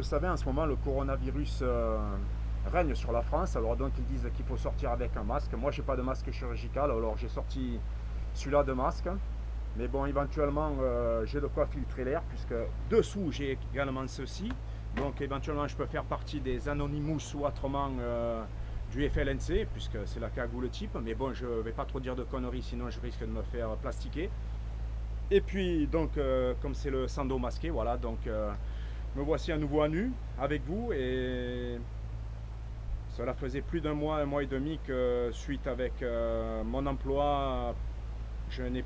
savez, en ce moment, le coronavirus règne sur la France. Alors donc, ils disent qu'il faut sortir avec un masque. Moi, j'ai pas de masque chirurgical, alors j'ai sorti celui-là de masque. Mais bon, éventuellement, j'ai de quoi filtrer l'air, puisque dessous, j'ai également ceci. Donc, éventuellement, je peux faire partie des Anonymous ou autrement du FLNC, puisque c'est la cagoule type. Mais bon, je ne vais pas trop dire de conneries, sinon je risque de me faire plastiquer. Et puis, donc, comme c'est le sando masqué, voilà, donc me voici à nouveau à nu avec vous. Et cela faisait plus d'un mois et demi que, suite avec mon emploi, je n'ai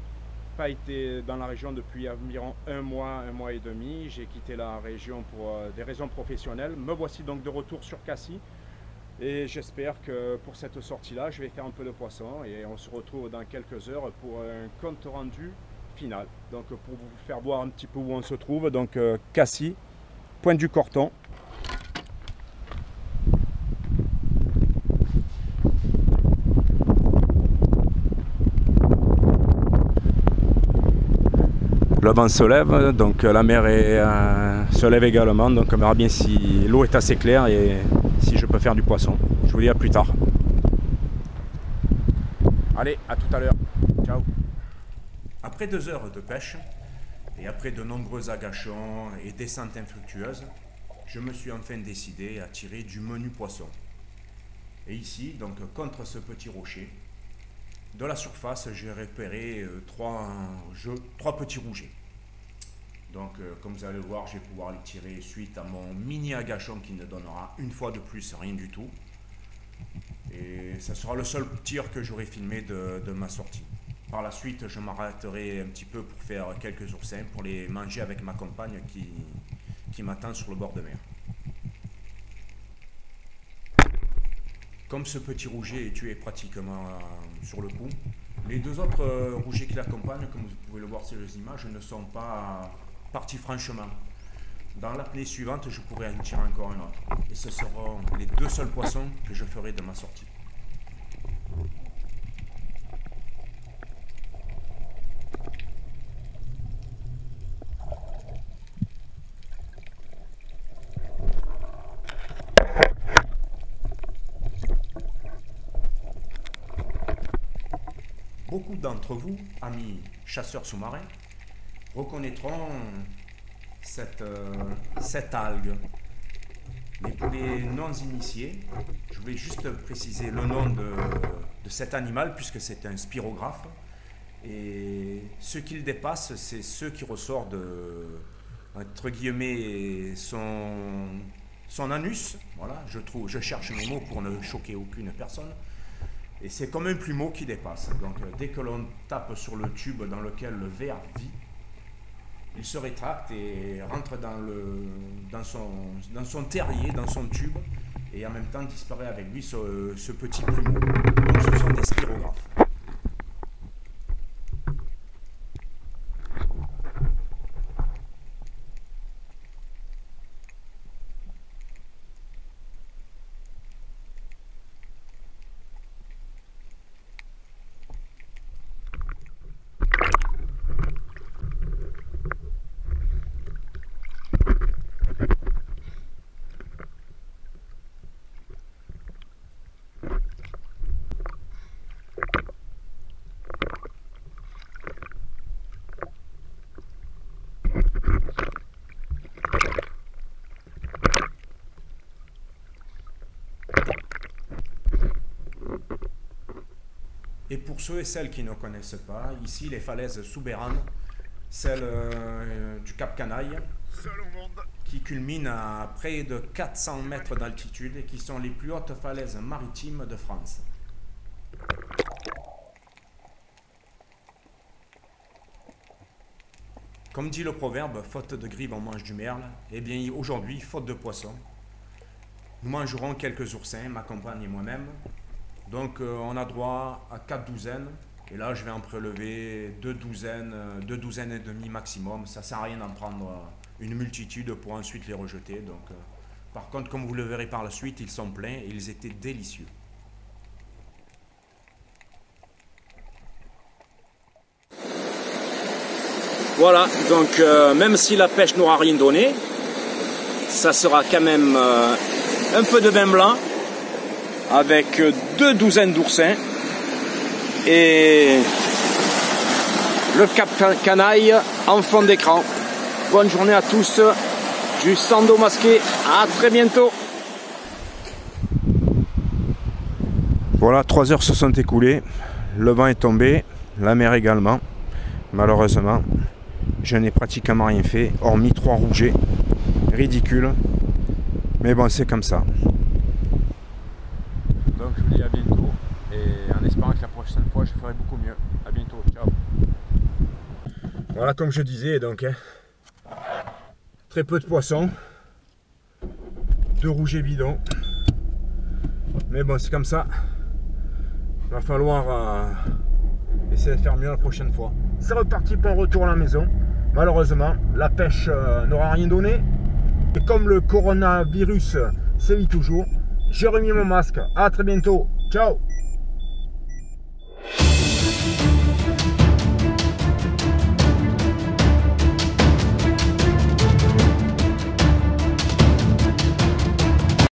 pas été dans la région depuis environ un mois et demi. J'ai quitté la région pour des raisons professionnelles. Me voici donc de retour sur Cassis. Et j'espère que pour cette sortie-là, je vais faire un peu de poisson. Et on se retrouve dans quelques heures pour un compte rendu final. Donc pour vous faire voir un petit peu où on se trouve. Donc Cassis, Pointe du Corton. Le vent se lève, donc la mer se lève également, donc on verra bien si l'eau est assez claire et si je peux faire du poisson. Je vous dis à plus tard. Allez, à tout à l'heure. Ciao. Après 2 heures de pêche et après de nombreux agachons et descentes infructueuses, je me suis enfin décidé à tirer du menu poisson. Et ici, donc contre ce petit rocher, de la surface, j'ai repéré trois petits rougets. Donc, comme vous allez le voir, je vais pouvoir les tirer suite à mon mini agachon qui ne donnera une fois de plus rien du tout. Et ça sera le seul tir que j'aurai filmé de ma sortie. Par la suite, je m'arrêterai un petit peu pour faire quelques oursins, pour les manger avec ma compagne qui m'attend sur le bord de mer. Comme ce petit rouget est tué pratiquement sur le coup, les 2 autres rougets qui l'accompagnent, comme vous pouvez le voir sur les images, ne sont pas partis franchement. Dans l'apnée suivante, je pourrai en tirer encore un autre. Et ce seront les 2 seuls poissons que je ferai de ma sortie. Beaucoup d'entre vous, amis chasseurs sous-marins, reconnaîtront cette algue. Mais pour les non-initiés, je voulais juste préciser le nom de cet animal, puisque c'est un spirographe. Et ce qu'il dépasse, c'est ce qui ressort de, entre guillemets, son anus. Voilà, je cherche mes mots pour ne choquer aucune personne. Et c'est comme un plumeau qui dépasse. Donc dès que l'on tape sur le tube dans lequel le ver vit, il se rétracte et rentre dans son terrier, dans son tube, et en même temps disparaît avec lui ce petit plumeau. Donc ce sont des spirographes. Et pour ceux et celles qui ne connaissent pas, ici les falaises souberanes, celles du Cap Canaille, qui culminent à près de 400 mètres d'altitude et qui sont les plus hautes falaises maritimes de France. Comme dit le proverbe, faute de grive on mange du merle, et bien aujourd'hui, faute de poisson, nous mangerons quelques oursins, ma compagne et moi-même. Donc on a droit à 4 douzaines, et là je vais en prélever 2 douzaines et demie maximum. Ça sert à rien d'en prendre une multitude pour ensuite les rejeter. Donc, par contre, comme vous le verrez par la suite, ils sont pleins et ils étaient délicieux. Voilà, donc même si la pêche n'aura rien donné, ça sera quand même un peu de vin blanc avec 2 douzaines d'oursins et le Cap Canaille en fond d'écran. Bonne journée à tous, du Sando masqué, à très bientôt. Voilà, 3 heures se sont écoulées, le vent est tombé, la mer également. Malheureusement, je n'ai pratiquement rien fait, hormis 3 rougets, ridicule. Mais bon, c'est comme ça. Donc je vous dis à bientôt, et en espérant que la prochaine fois je ferai beaucoup mieux. À bientôt, ciao. Voilà, comme je disais, donc très peu de poissons, 2 rougets bidons. Mais bon, c'est comme ça. Il va falloir essayer de faire mieux la prochaine fois. C'est reparti pour un retour à la maison. Malheureusement, la pêche n'aura rien donné. Et comme le coronavirus sévit toujours, j'ai remis mon masque. À très bientôt. Ciao.